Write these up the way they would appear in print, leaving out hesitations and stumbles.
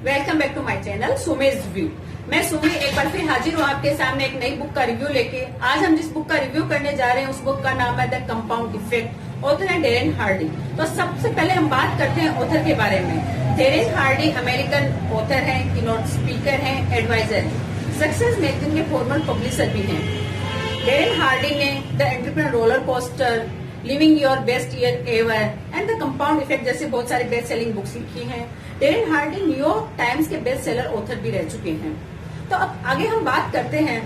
Welcome back to my channel Sumi's view. मैं सुमी एक बार फिर हाजिर हूँ आपके सामने एक नई बुक का रिव्यू लेके। आज हम जिस बुक का रिव्यू करने जा रहे हैं उस बुक का नाम है द कंपाउंड इफेक्ट। ऑथर है डेरेन हार्डी। तो सबसे पहले हम बात करते हैं ऑथर के बारे में। डेरेन हार्डी अमेरिकन ऑथर है, कीनोट स्पीकर है, एडवाइजर है, सक्सेस मैगजीन के फॉर्मल पब्लिशर भी हैं। डेरेन हार्डी ने the entrepreneur roller coaster, living your best year ever and the compound effect जैसे बहुत सारी बेस्ट सेलिंग बुक्स लिखी हैं। डेरेन हार्डी न्यूयॉर्क टाइम्स के बेस्ट सेलर ऑथर भी रह चुके हैं। तो अब आगे हम बात करते हैं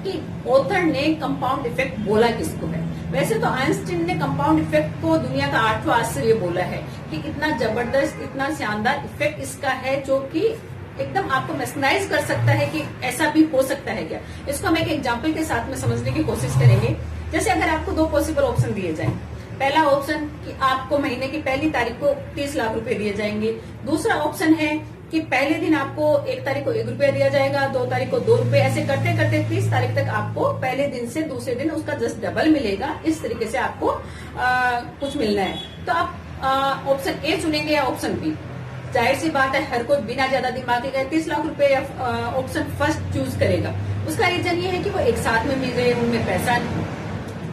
कि ऑथर ने कंपाउंड इफेक्ट बोला किसको है। वैसे तो आइंस्टीन ने कंपाउंड इफेक्ट को दुनिया का 8वां आश्चर्य बोला है कि इतना जबरदस्त, इतना शानदार इफेक्ट इसका है जो कि एकदम आपको मैस्मराइज कर सकता है कि ऐसा भी हो सकता है क्या। इसको हम एक एग्जाम्पल के साथ में समझने की कोशिश करेंगे। जैसे अगर आपको दो पॉसिबल ऑप्शन दिए जाएं, पहला ऑप्शन कि आपको महीने की पहली तारीख को 30 लाख रुपए दिए जाएंगे। दूसरा ऑप्शन है कि पहले दिन आपको 1 तारीख को 1 रुपया दिया जाएगा, 2 तारीख को 2 रुपए, ऐसे करते करते 30 तारीख तक आपको पहले दिन से दूसरे दिन उसका जस्ट डबल मिलेगा। इस तरीके से आपको कुछ मिलना है। तो आप ऑप्शन ए चुनेंगे या ऑप्शन बी? जाहिर सी बात है हर कोई बिना ज्यादा दिमाग के 30 लाख रुपए या ऑप्शन फर्स्ट चूज करेगा। उसका रीजन ये है कि वो एक साथ में मिल गए, उनमें पैसा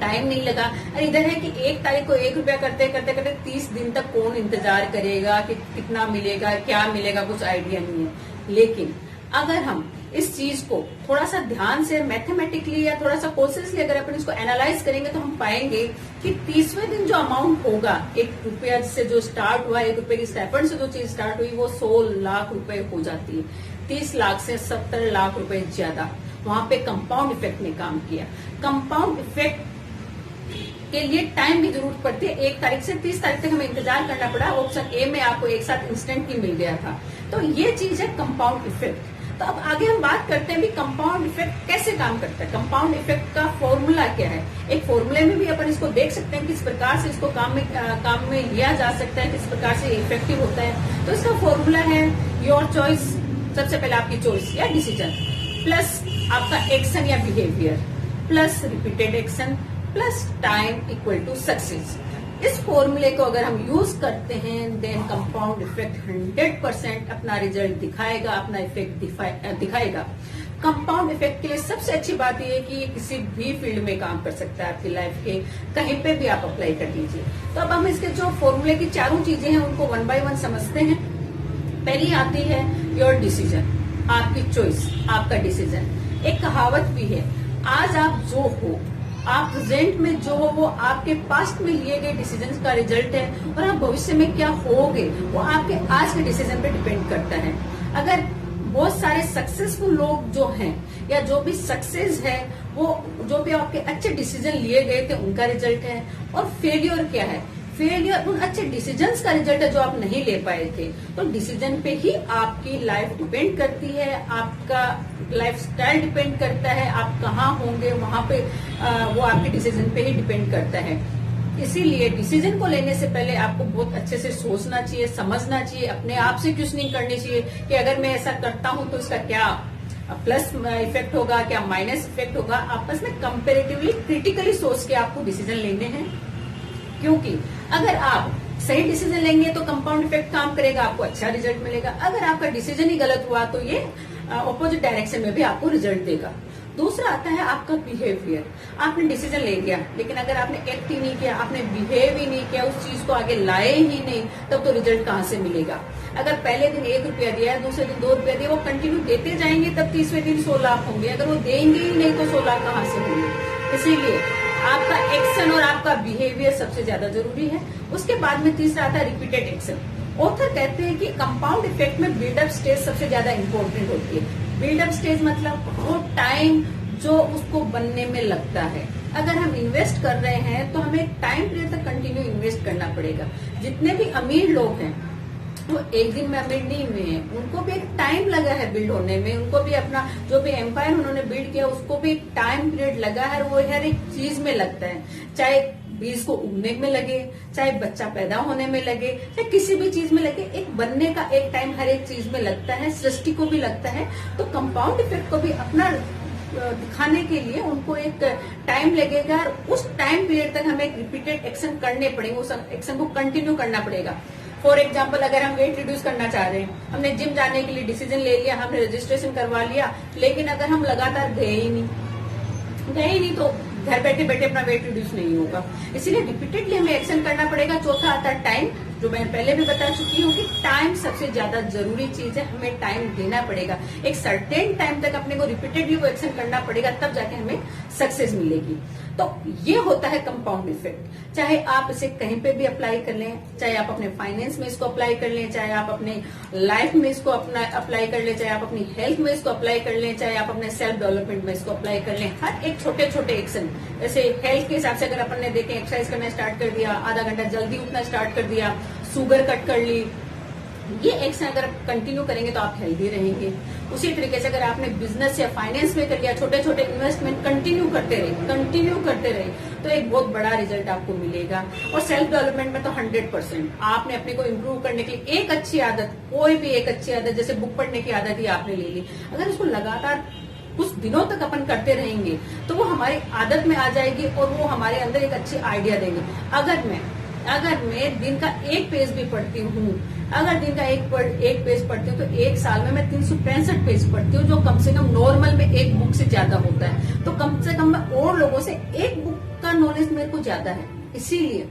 टाइम नहीं लगा। और इधर है कि 1 तारीख को 1 रुपया करते करते करते 30 दिन तक कौन इंतजार करेगा कि कितना मिलेगा, क्या मिलेगा, कुछ आइडिया नहीं है। लेकिन अगर हम इस चीज को थोड़ा सा ध्यान से मैथमेटिकली या थोड़ा सा कॉन्शियसली अगर अपन इसको एनालाइज करेंगे तो हम पाएंगे कि 30वें दिन जो अमाउंट होगा 1 रुपया से जो स्टार्ट हुआ, 1 रुपये की स्टाइपेंड से जो चीज स्टार्ट हुई वो 100 लाख रुपए हो जाती है। 30 लाख से 70 लाख रुपए ज्यादा वहां पे कंपाउंड इफेक्ट ने काम किया। कंपाउंड इफेक्ट के लिए टाइम भी जरूरत पड़ती है। 1 तारीख से 30 तारीख तक हमें इंतजार करना पड़ा। ऑप्शन ए में आपको एक साथ इंस्टेंट ही मिल गया था। तो ये चीज है कंपाउंड इफेक्ट। तो अब आगे हम बात करते हैं भी कंपाउंड इफेक्ट कैसे काम करता है। कंपाउंड इफेक्ट का फॉर्मूला क्या है। एक फॉर्मूले में भी अपन इसको देख सकते हैं किस प्रकार से इसको काम में लिया जा सकता है, किस प्रकार से इफेक्टिव होता है। तो इसका फॉर्मूला है योर चॉइस, सबसे पहले आपकी चॉइस या डिसीजन, प्लस आपका एक्शन या behaviour, plus repeated action, plus time equal to success. इस फॉर्मूले को अगर हम यूज करते हैं देन कंपाउंड इफेक्ट 100% अपना रिजल्ट दिखाएगा, अपना इफेक्ट दिखाएगा। कंपाउंड इफेक्ट के लिए सबसे अच्छी बात यह है कि ये किसी भी फील्ड में काम कर सकता है। आपकी लाइफ के कहीं पे भी आप अप्लाई कर लीजिए। तो अब हम इसके जो फॉर्मूले की चारों चीजें हैं उनको 1 बाय 1 समझते हैं। पहली आती है योर डिसीजन, आपकी चॉइस, आपका डिसीजन। एक कहावत भी है, आज आप जो हो, आप प्रेजेंट में जो हो वो आपके पास्ट में लिए गए डिसीजन का रिजल्ट है, और आप भविष्य में क्या होगे वो आपके आज के डिसीजन पे डिपेंड करता है। अगर बहुत सारे सक्सेसफुल लोग जो हैं या जो भी सक्सेस है वो जो भी आपके अच्छे डिसीजन लिए गए थे उनका रिजल्ट है। और फेलियर क्या है? फेलियर उन अच्छे डिसीजंस का रिजल्ट है जो आप नहीं ले पाए थे। तो डिसीजन पे ही आपकी लाइफ डिपेंड करती है, आपका लाइफ स्टाइल डिपेंड करता है, आप कहाँ होंगे वहां पे वो आपके डिसीजन पे ही डिपेंड करता है। इसीलिए डिसीजन को लेने से पहले आपको बहुत अच्छे से सोचना चाहिए, समझना चाहिए, अपने आप से क्वेश्चनिंग करनी चाहिए कि अगर मैं ऐसा करता हूं तो इसका क्या प्लस इफेक्ट होगा, क्या माइनस इफेक्ट होगा। आपस में कंपेरेटिवली क्रिटिकली सोच के आपको डिसीजन लेने हैं। क्योंकि अगर आप सही डिसीजन लेंगे तो कंपाउंड इफेक्ट काम करेगा, आपको अच्छा रिजल्ट मिलेगा। अगर आपका डिसीजन ही गलत हुआ तो ये ऑपोजिट डायरेक्शन में भी आपको रिजल्ट देगा। दूसरा आता है आपका बिहेवियर। आपने डिसीजन ले लिया लेकिन अगर आपने एक्ट ही नहीं किया, आपने बिहेव ही नहीं किया, उस चीज को आगे लाए ही नहीं, तब तो रिजल्ट कहाँ से मिलेगा। अगर पहले दिन 1 रुपया दिया है, दूसरे दिन 2 रुपया दिया, वो कंटिन्यू देते जाएंगे तब 30वें दिन 100 लाख होंगे। अगर वो देंगे ही नहीं तो 100 लाख कहाँ से होंगे। इसीलिए आपका एक्शन और आपका बिहेवियर सबसे ज्यादा जरूरी है। उसके बाद में तीसरा आता है रिपीटेड एक्शन। ऑथर कहते हैं कि कंपाउंड इफेक्ट में बिल्डअप स्टेज सबसे ज्यादा इंपॉर्टेंट होती है। बिल्डअप स्टेज मतलब वो टाइम जो उसको बनने में लगता है। अगर हम इन्वेस्ट कर रहे हैं तो हमें टाइम पीरियड तक कंटिन्यू इन्वेस्ट करना पड़ेगा। जितने भी अमीर लोग हैं वो एक दिन में अमीर नहीं हुए हैं, उनको भी एक टाइम लगा है बिल्ड होने में। उनको भी अपना जो भी एम्पायर उन्होंने बिल्ड किया उसको भी एक टाइम पीरियड लगा है, और वो हर एक चीज में लगता है। चाहे बीज को उगने में लगे, चाहे बच्चा पैदा होने में लगे, चाहे किसी भी चीज में लगे, एक बनने का एक टाइम हर एक चीज में लगता है, सृष्टि को भी लगता है। तो कंपाउंड इफेक्ट को भी अपना दिखाने के लिए उनको एक टाइम लगेगा, और उस टाइम पीरियड तक हमें एक रिपीटेड एक्शन करने पड़ेंगे, उस एक्शन को कंटिन्यू करना पड़ेगा। फॉर एग्जाम्पल अगर हम वेट रिड्यूस करना चाह रहे हैं, हमने जिम जाने के लिए डिसीजन ले लिया, हमने रजिस्ट्रेशन करवा लिया, लेकिन अगर हम लगातार गए ही नहीं तो घर बैठे बैठे अपना वेट रिड्यूस नहीं होगा। इसीलिए रिपीटेडली हमें एक्शन करना पड़ेगा। चौथा आता है टाइम, जो मैं पहले भी बता चुकी हूँ कि टाइम सबसे ज्यादा जरूरी चीज है, हमें टाइम देना पड़ेगा। एक सर्टेन टाइम तक अपने को रिपीटेडली वो एक्शन करना पड़ेगा, तब जाके हमें सक्सेस मिलेगी। तो ये होता है कंपाउंड इफेक्ट। चाहे आप इसे कहीं पे भी अप्लाई कर लें, चाहे आप अपने फाइनेंस में इसको अप्लाई कर लें, चाहे आप अपने लाइफ में इसको अपना अप्लाई कर लें, चाहे आप अपनी हेल्थ में इसको अप्लाई कर लें, चाहे आप अपने सेल्फ डेवलपमेंट में इसको अप्लाई कर लें। हर एक छोटे छोटे एक्शन, जैसे हेल्थ के हिसाब से अगर अपन ने देखें, एक्सरसाइज करना स्टार्ट कर दिया, आधा घंटा जल्दी उठना स्टार्ट कर दिया, शुगर कट कर ली, ये एक्शन अगर आप कंटिन्यू करेंगे तो आप हेल्दी रहेंगे। उसी तरीके से अगर आपने बिजनेस या फाइनेंस में कर लिया, छोटे छोटे इन्वेस्टमेंट कंटिन्यू करते रहे तो एक बहुत बड़ा रिजल्ट आपको मिलेगा। और सेल्फ डेवलपमेंट में तो 100% आपने अपने को इम्प्रूव करने के लिए एक अच्छी आदत, कोई भी एक अच्छी आदत, जैसे बुक पढ़ने की आदत ही आपने ले ली, अगर उसको लगातार कुछ दिनों तक अपन करते रहेंगे तो वो हमारी आदत में आ जाएगी और वो हमारे अंदर एक अच्छी आइडिया देंगे। अगर मैं दिन का एक पेज भी पढ़ती हूँ, अगर दिन का एक पेज पढ़ती हूँ तो एक साल में मैं 365 पेज पढ़ती हूँ, जो कम से कम नॉर्मल में एक बुक से ज्यादा होता है। तो कम से कम मैं और लोगों से एक बुक का नॉलेज मेरे को ज्यादा है। इसीलिए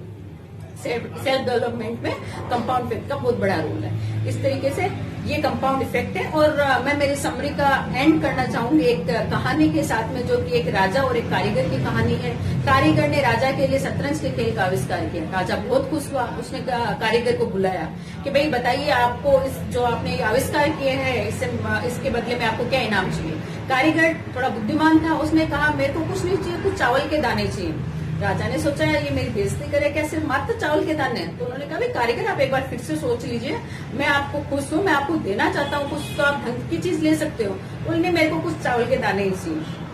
सेल्फ डेवलपमेंट में कंपाउंड इफेक्ट का बहुत बड़ा रोल है। इस तरीके से ये कंपाउंड इफेक्ट है। और मैं मेरी समरी का एंड करना चाहूंगी एक कहानी के साथ में, जो कि एक राजा और एक कारीगर की कहानी है। कारीगर ने राजा के लिए शतरंज के खेल का आविष्कार किया। राजा बहुत खुश हुआ, उसने कारीगर को बुलाया कि भाई बताइए, आपको जो आपने आविष्कार किए हैं इसके बदले में आपको क्या इनाम चाहिए। कारीगर थोड़ा बुद्धिमान था, उसने कहा मेरे को कुछ नहीं चाहिए, कुछ चावल के दाने चाहिए। राजा ने सोचा ये मेरी बेइज्जती करे क्या, सिर्फ मात्र चावल के दाने। तो उन्होंने कहा भाई कारीगर, आप एक बार फिर से सोच लीजिए, मैं आपको खुश हूँ, मैं आपको देना चाहता हूँ कुछ, तो आप ढंग की चीज ले सकते हो। बोलने मेरे को कुछ चावल के दाने ही चाहिए।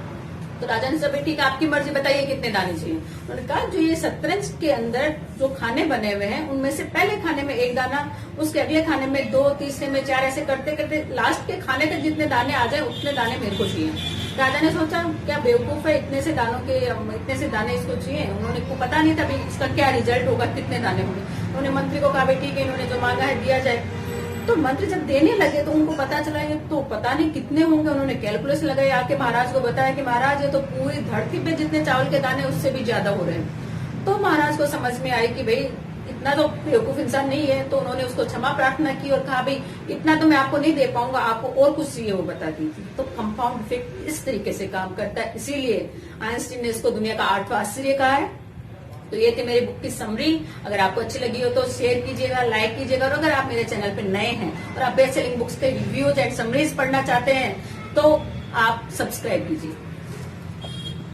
तो राजा ने कहा ठीक है, आपकी मर्जी, बताइए कितने दाने चाहिए। उन्होंने कहा जो ये शतरंज के अंदर जो खाने बने हुए हैं उनमें से पहले खाने में 1 दाना, उसके अगले खाने में 2, तीसरे में 4, ऐसे करते करते लास्ट के खाने तक जितने दाने आ जाए उतने दाने मेरे को चाहिए। राजा ने सोचा क्या बेवकूफ है, इतने से दाने इसको चाहिए। उन्होंने को पता नहीं था इसका क्या रिजल्ट होगा, कितने दाने होंगे। उन्होंने मंत्री को कहा ठीक है, इन्होंने जो मांगा है दिया जाए। तो मंत्री जब देने लगे तो उनको पता चला ये तो पता नहीं कितने होंगे। उन्होंने कैलकुलेशन लगाई, आके महाराज को बताया कि महाराज ये तो पूरी धरती पे जितने चावल के दाने उससे भी ज्यादा हो रहे हैं। तो महाराज को समझ में आई कि भाई इतना तो बेवकूफ इंसान नहीं है। तो उन्होंने उसको क्षमा प्रार्थना की और कहा भाई इतना तो मैं आपको नहीं दे पाऊंगा, आपको और कुछ चाहिए वो बता दीजिए। तो कंपाउंड इफेक्ट इस तरीके से काम करता है। इसीलिए आइंस्टीन ने इसको दुनिया का 8वां आश्चर्य कहा है। तो ये थी मेरी बुक की समरी। अगर आपको अच्छी लगी हो तो शेयर कीजिएगा, लाइक कीजिएगा। और अगर आप मेरे चैनल पे नए हैं और आप बेस्ट सेलिंग बुक्स के रिव्यूज एंड समरीज पढ़ना चाहते हैं तो आप सब्सक्राइब कीजिए।